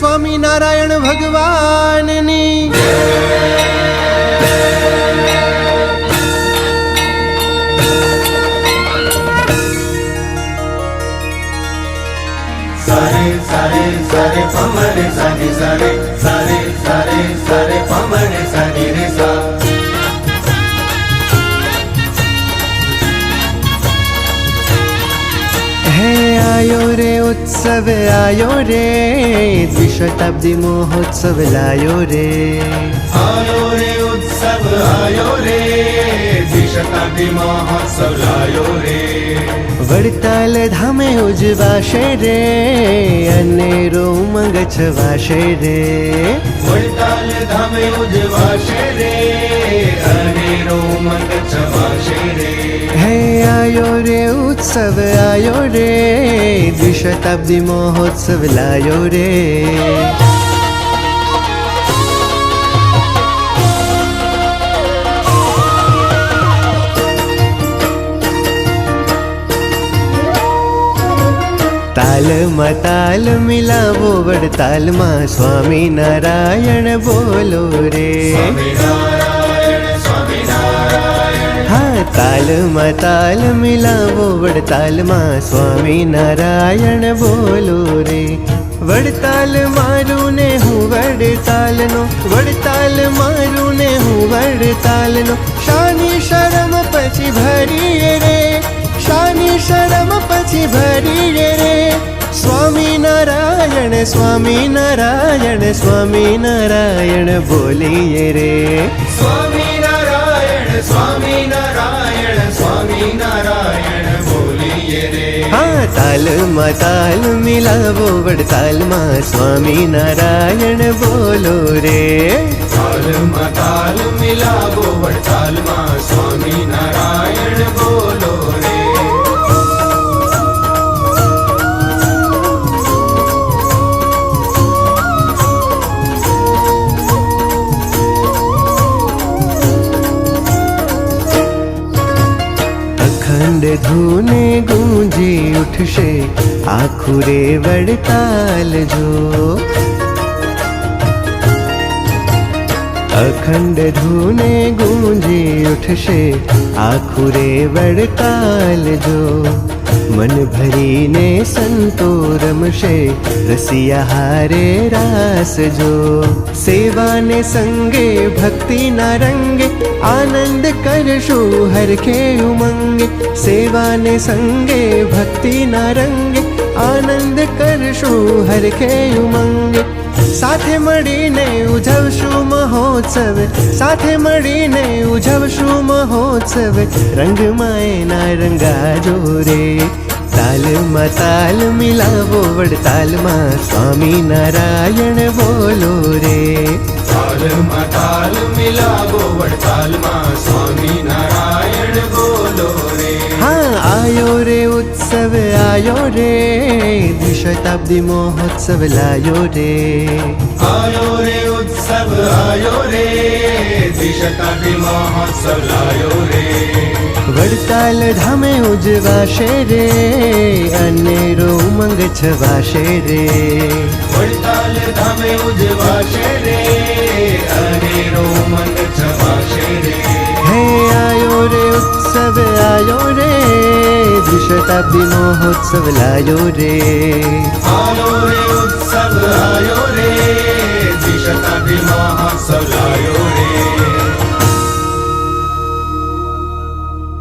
સ્વામિનારાયણ ભગવાનની सारे सारे सारे पमरे सानी सारे सारे सारे सारे पमरे सानी रे सा। है आयो रे उत्सव आयो रे द्विशताब्दी महोत्सव लायो रे। आयो रे उत्सव आयो रे द्विशताब्दी महोत्सव लायो रे। वडताल धामे उजवाशे रे अनेरो उमंग छवाशे रे। वडताल धामे उजवाशे रे अनेरो उमंग छवाशे रे। है आयो रे उत्सव आयो रे द्विशताब्दी महोत्सव लायो रे। ताल मा ताल मिलावो वडताल मा स्वामी नारायण बोलो रे। हाँ ताल मा ताल मिलावो वडताल मा स्वामी नारायण बोलो रे। वडताल मारू ने हूँ वडताल नो वडताल मारू ने हूँ वडताल नो। शानी शरम पछी भरी रे शानी शरम पछी भरी रे। स्वामी नारायण स्वामी नारायण स्वामी नारायण बोलिए रे। स्वामी नारायण स्वामी नारायण स्वामी नारायण बोलिए रे। हाँ ताल मा ताल मिलावो वडताल मा स्वामी नारायण बोलो रे। ताल मा ताल मिलावो वडताल मा स्वामी नारायण बोलो रे। अखंड धूने गूंजी उठशे आखुरे वडताल जो। अखंड धूने गूंजी उठशे आखुरे वडताल जो। मन भरी ने संतो रमशे रसिया हारे रास जो। सेवा ने संगे भक्ति ना रंगे आनंद करशु हरखे उमंगे। सेवा ने संगे भक्ति ना रंगे आनंद करशु हरखे उमंगे। साथे मळीने उजवशु महोत्सव साथे मळीने उजवशु महोत्सव रंगमाय ना रंगाजो रे। ताल मा ताल मिलावो वडताल मा स्वामी नारायण बोलो रे। ताल मा ताल मिलावो वडताल मा स्वामी नारायण बोलो रे। हाँ आयो रे उत्सव आयो रे द्विशताब्दी महोत्सव लायो रे। आयो रे उत्सव आयो रे द्विशताब्दी महोत्सव लायो रे। वडताल धामे उजवाशे रे अनेरो उमंग छवाशे रे। वडताल धामे उजवाशे रे अनेरो उमंग छवाशे रे। है आयो रे उत्सव आयो रे द्विशताब्दी महोत्सव लायो रे। आयो रे उत्सव आयो